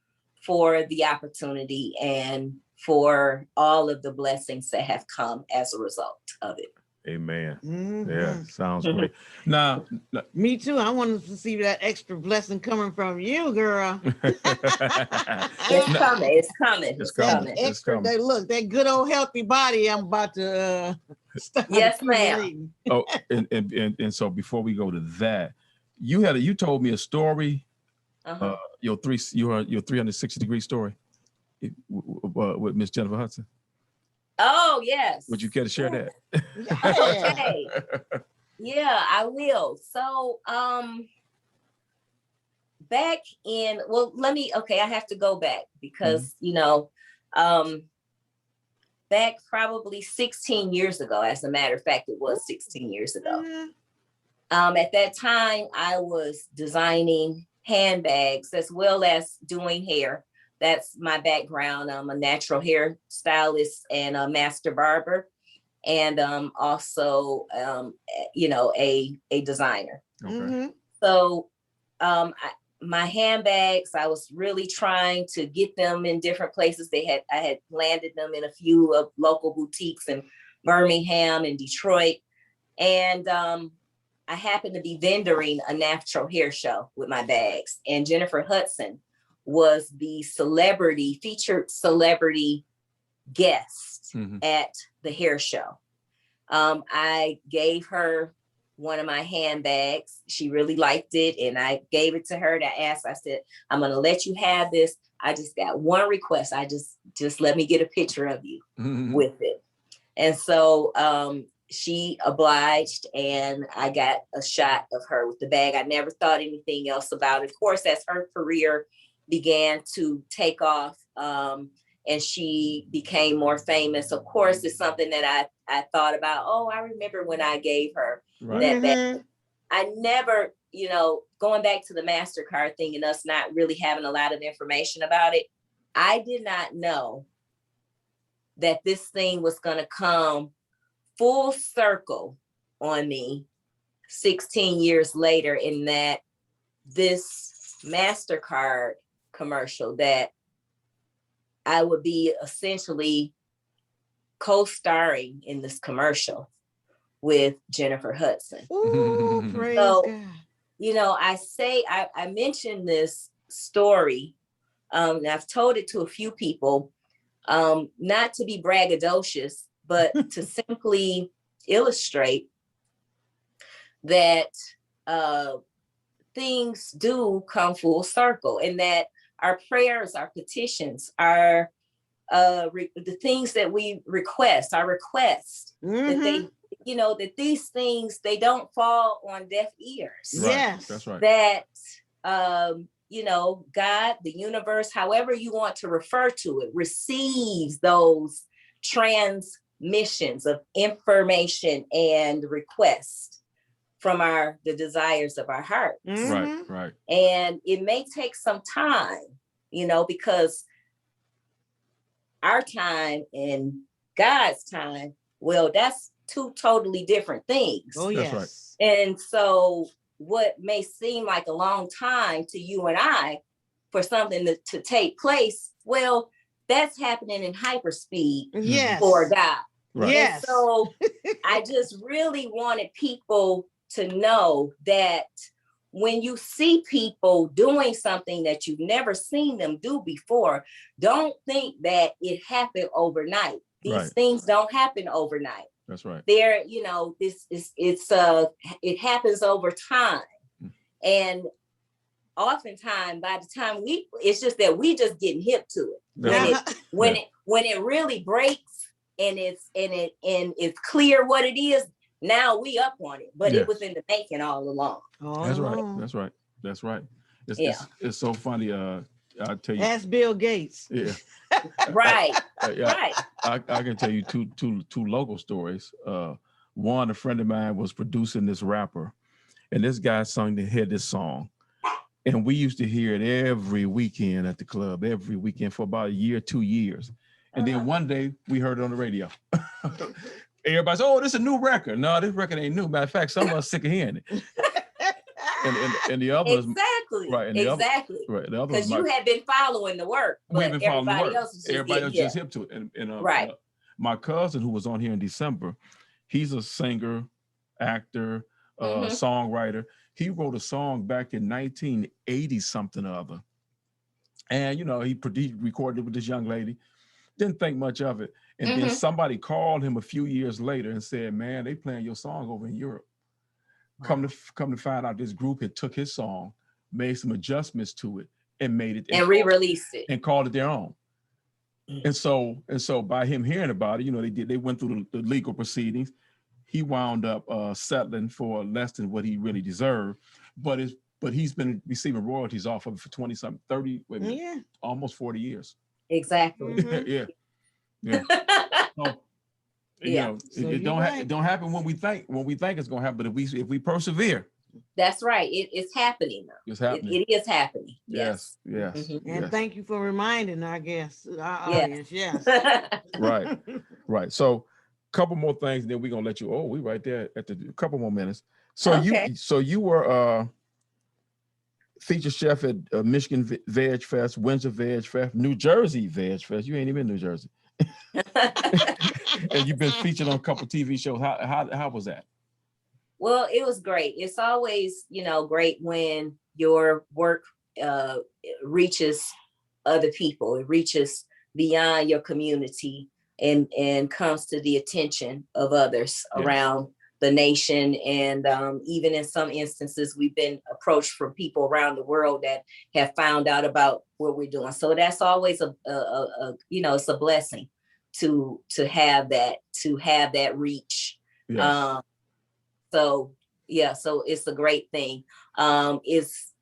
for the opportunity and for all of the blessings that have come as a result of it. Amen. Mm-hmm. Yeah, sounds great. Now, me too. I wanted to see that extra blessing coming from you, girl. It's coming. It's coming. It's coming. Extra. They look, that good old healthy body. I'm about to start. Yes, ma'am. Oh, and so before we go to that, you told me a story. Your 360-degree story with Miss Jennifer Hudson. Oh, yes. Would you care to share that? Okay. Yeah, I will. So back in, I have to go back because, you know, back probably 16 years ago, as a matter of fact, it was 16 years ago. At that time, I was designing handbags as well as doing hair. That's my background. I'm a natural hair stylist and a master barber, and also, you know, a designer. Okay. So my handbags, I was really trying to get them in different places. I had landed them in a few of local boutiques in Birmingham and Detroit. And I happened to be vendoring a natural hair show with my bags. And Jennifer Hudson was the featured celebrity guest at the hair show. I gave her one of my handbags. She really liked it, and I gave it to her. I said, I'm going to let you have this. I just got one request. I just let me get a picture of you with it. And so she obliged, and I got a shot of her with the bag. I never thought anything else about it. Of course, as her career began to take off, and she became more famous, of course, it's something that I thought about. Oh, I remember when I gave her that bag. I never, you know, going back to the MasterCard thing and us not really having a lot of information about it, I did not know that this thing was going to come full circle on me 16 years later, in that this MasterCard commercial that I would be essentially co-starring in this commercial with Jennifer Hudson. Ooh, praise So, God. you know, I mentioned this story, and I've told it to a few people, not to be braggadocious, but to simply illustrate that things do come full circle, and that our prayers, our petitions, our the things that we request, our requests, that they, you know, that these things, they don't fall on deaf ears. Right. Yes, That's right. That you know, God, the universe, however you want to refer to it, receives those transmissions of information and requests from the desires of our heart. Right, right. And it may take some time, you know, because our time and God's time, well, that's two totally different things. Oh, That's yes. right. And so what may seem like a long time to you and I for something to take place, well, that's happening in hyperspeed Yes. for God. Right. Yes. And so I just really wanted people to know that when you see people doing something that you've never seen them do before, don't think that it happened overnight. These things don't happen overnight. That's right. There, you know, it happens over time. And oftentimes by the time it's just that we just getting hip to it. When it really breaks and it's clear what it is, now we up on it, but it was in the making all along. That's right. That's right. That's right. It's so funny. I'll tell you. That's Bill Gates. Yeah. Right. Right. I can tell you two local stories. One, a friend of mine was producing this rapper, and this guy had this song, and we used to hear it every weekend at the club, every weekend for about a year, 2 years. And then one day we heard it on the radio. Everybody said, "Oh, this is a new record." No, this record ain't new. Matter of fact, some of us sick of hearing it. and the other exactly right, and the exactly other, right, the other because you had been following the work, but everybody else is just hip to it. And right. My cousin who was on here in December, he's a singer, actor, songwriter. He wrote a song back in 1980 something or other, and you know he recorded it with this young lady. Didn't think much of it. And then somebody called him a few years later and said, "Man, they playing your song over in Europe." Wow. Come to find out, this group had took his song, made some adjustments to it, and made it and re-released it and called it their own. And so by him hearing about it, you know, they went through the legal proceedings. He wound up settling for less than what he really deserved, but he's been receiving royalties off of it for 20 something, 30, almost 40 years. Exactly. Yeah. So, you know, it don't happen when we think it's gonna happen, but if we persevere. That's right. It's happening though. It's happening. It is happening. Yes. And thank you for reminding our guests, our audience. Yes. Right. So couple more things, and then we're gonna let you. Oh, we right there at a couple more minutes. So you were featured chef at Michigan Veg Fest, Windsor Veg Fest, New Jersey Veg Fest. You ain't even in New Jersey. And you've been featured on a couple TV shows. How was that? Well, it was great. It's always, you know, great when your work reaches other people. It reaches beyond your community and comes to the attention of others around the nation. And even in some instances, we've been approached from people around the world that have found out about what we're doing. So that's always a you know, it's a blessing to have that reach. Yes. So it's a great thing. It's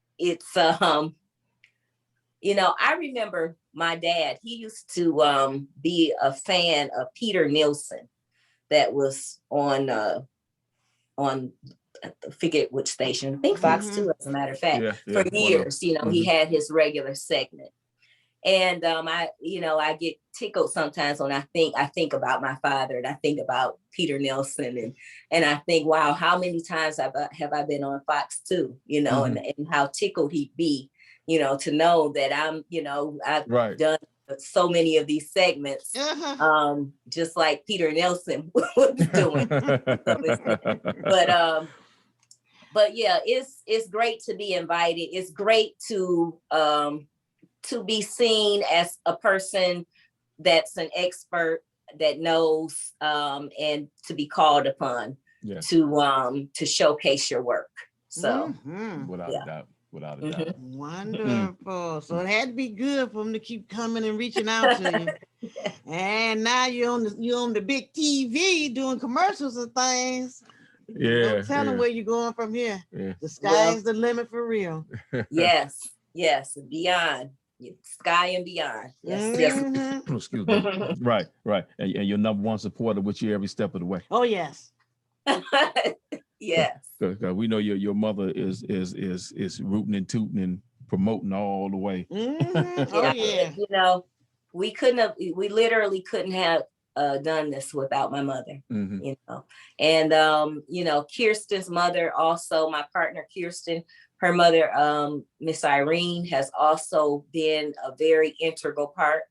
you know, I remember my dad, he used to be a fan of Peter Nielsen, that was on I forget which station, I think Fox 2, as a matter of fact, for years. You know, he had his regular segment. And I get tickled sometimes when I think about my father, and I think about Peter Nielsen, and I think, wow, how many times have I been on Fox 2, you know, and how tickled he'd be, you know, to know that I'm, you know, I've done so many of these segments, just like Peter Nelson was doing. But yeah, it's great to be invited. It's great to be seen as a person that's an expert that knows, and to be called upon to showcase your work. So without a doubt. Without a doubt. Wonderful. So it had to be good for them to keep coming and reaching out to you. And now you're on the big TV doing commercials and things. Yeah. Don't tell them where you're going from here. Yeah. The sky's the limit for real. Yes, beyond. Sky and beyond. Yes. Excuse me. Right. And your number one supporter with you every step of the way. Oh yes. Yes. Because we know your mother is rooting and tooting and promoting all the way. Oh yeah. You know, we literally couldn't have done this without my mother. You know, and you know, Kirsten's mother also, my partner Kirsten, her mother, Miss Irene, has also been a very integral part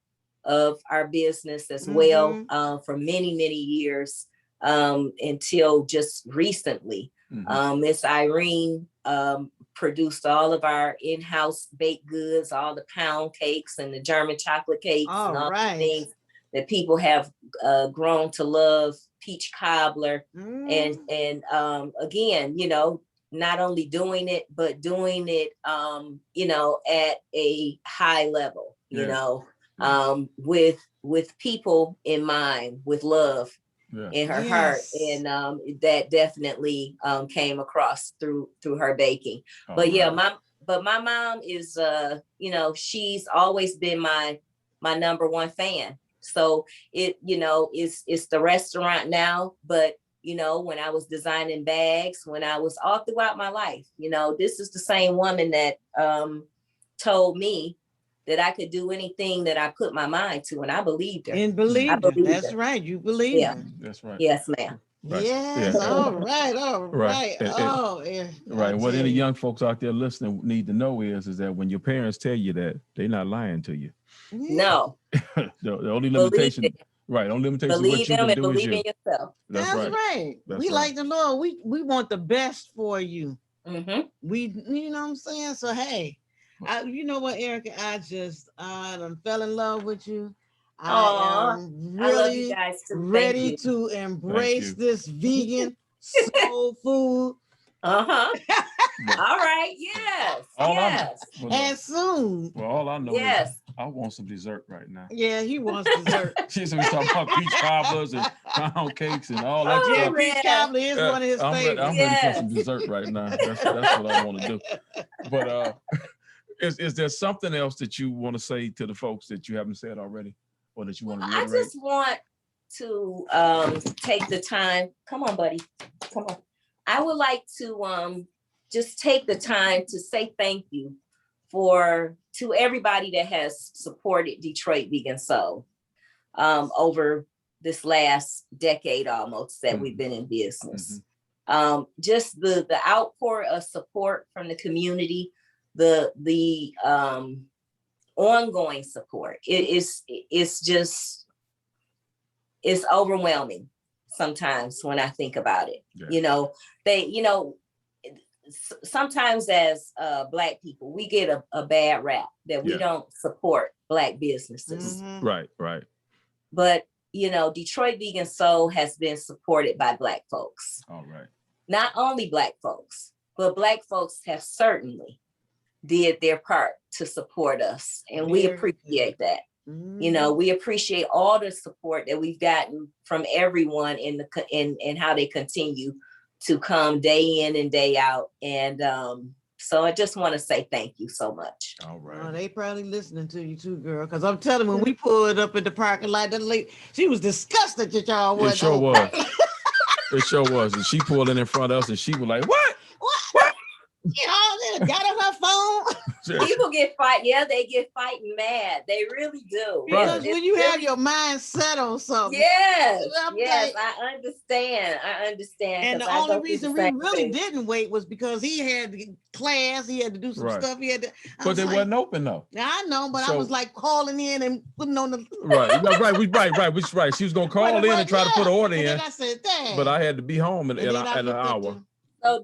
of our business as well, for many, many years, until just recently. Miss Irene produced all of our in-house baked goods, all the pound cakes and the German chocolate cakes, and all the things that people have grown to love, peach cobbler, and again, you know, not only doing it, but doing it, you know, at a high level, you know, with people in mind, with love in her heart. And that definitely came across through her baking. But yeah, my mom is, you know, she's always been my number one fan. So it, you know, it's the restaurant now, but you know, when I was designing bags, when I was all throughout my life, you know, this is the same woman that told me that I could do anything that I put my mind to, and I believed her. And believed her. That's right. You believe her. That's right. Yes, ma'am. Right. Yes. All right. Right. What any young folks out there listening need to know is that when your parents tell you that, they're not lying to you. No. the only limitation. Right. Only limitation. Believe them and believe in yourself. That's right. We like the Lord. We want the best for you. We, you know what I'm saying? So hey, you know what, Erika? I done fell in love with you. I am really ready to embrace this vegan soul food. All right. Yes. And soon. Well, all I know is I want some dessert right now. Yeah, he wants dessert. She's talking about peach cobblers and pound cakes and all that stuff. Peach cobbler is one of his favorites. I'm ready for some dessert right now. That's what I want to do. But is there something else that you want to say to the folks that you haven't said already, or that you want to reiterate? I just want to take the time. Come on, buddy. Come on. I would like to just take the time to say thank you to everybody that has supported Detroit Vegan Soul over this last decade almost that we've been in business. Just the outpour of support from the community, the ongoing support. It's overwhelming sometimes when I think about it. You know, sometimes as Black people, we get a bad rap that we don't support Black businesses. Right. But, you know, Detroit Vegan Soul has been supported by Black folks. All right. Not only Black folks, but Black folks have certainly did their part to support us. And we appreciate that. You know, we appreciate all the support that we've gotten from everyone in how they continue to come day in and day out. And so I just want to say thank you so much. All right. Oh, they probably listening to you too, girl. Because I'm telling you, when we pulled up in the parking lot, that lady, she was disgusted that y'all was. It sure was. It sure was. And she pulled in front of us and she was like, what? You know, got on her phone. People get they get fighting mad. They really do. Because when you have your mind set on something. Yes, I understand. And the only reason we really didn't wait was because he had class, he had to do some stuff. He had to, but they wasn't open though. I know, but I was like calling in and putting on the right. She was gonna call in and try to put an order in. I said, dang. But I had to be home in an hour. So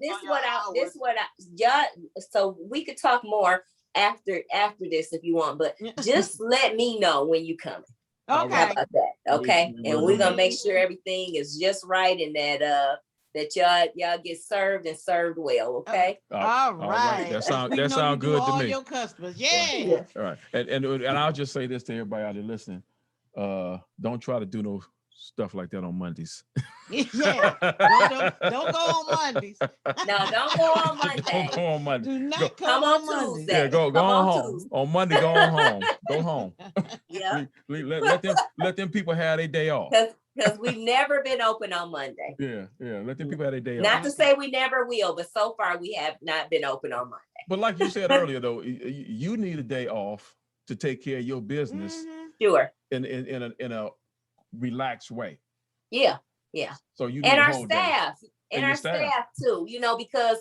so we could talk more after this if you want, but just let me know when you coming. Okay. How about that? Okay. And we're gonna make sure everything is just right and that y'all get served and served well. Okay. All right. That sound good to me. Your customers. Yeah. All right. And I'll just say this to everybody out there listening. Don't try to do no stuff like that on Mondays. Yeah. Don't go on Mondays. No, don't go on Monday. Don't go on Monday. Do not come on Tuesday. Yeah, go on home. Tuesday. On Monday, go on home. Go home. Yeah. let them people have their day off. Because we've never been open on Monday. Yeah. Let them people have their day off. Not to say we never will, but so far we have not been open on Monday. But like you said earlier, though, you need a day off to take care of your business. Sure. In a relaxed way. Yeah. So you and our staff and our staff too, because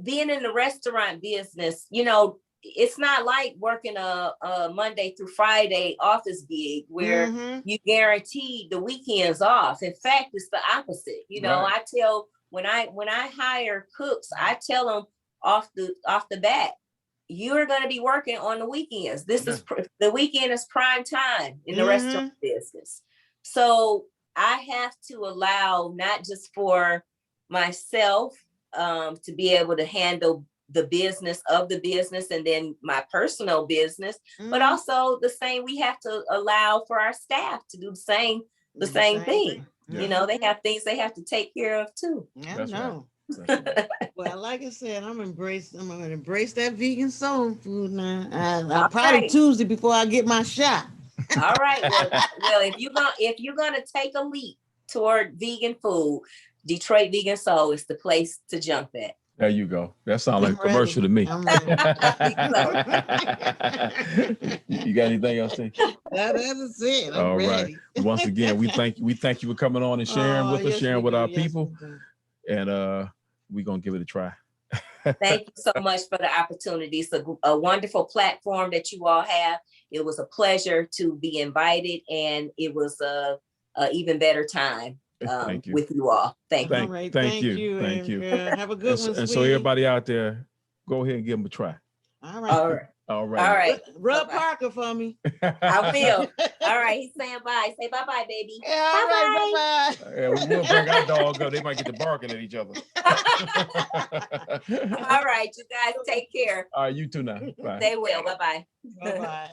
being in the restaurant business, it's not like working a Monday through Friday office gig where you guarantee the weekends off. In fact, it's the opposite. I tell when I hire cooks, I tell them off the bat, you're going to be working on the weekends. Is the weekend is prime time in the restaurant business. So I have to allow not just for myself to be able to handle the business and then my personal business, but also the same, we have to allow for our staff to do the same thing. Yeah. They have things they have to take care of too. I know. Right. Well, like I said, I'm going to embrace that vegan soul food now. I'll probably Tuesday before I get my shot. All right. Well, if you're gonna take a leap toward vegan food, Detroit Vegan Soul is the place to jump at. There you go. That sounds like a commercial to me. I'm ready. You got anything else to say? That's it. I'm ready. Right. Once again, we thank you for coming on and sharing with us, sharing with our people, and we're gonna give it a try. Thank you so much for the opportunity. It's a wonderful platform that you all have. It was a pleasure to be invited, and it was a even better time with you all. Thank you. All right, thank you. Thank you. Have a good one. And so everybody out there, go ahead and give them a try. All right. All right. Rub Parker for me. I will. All right. He's saying bye. Say bye-bye, baby. Yeah, bye-bye. Yeah, we'll bring our dog up. They might get to barking at each other. All right. You guys take care. All right. You too now. Bye. They will. Bye-bye. Bye-bye.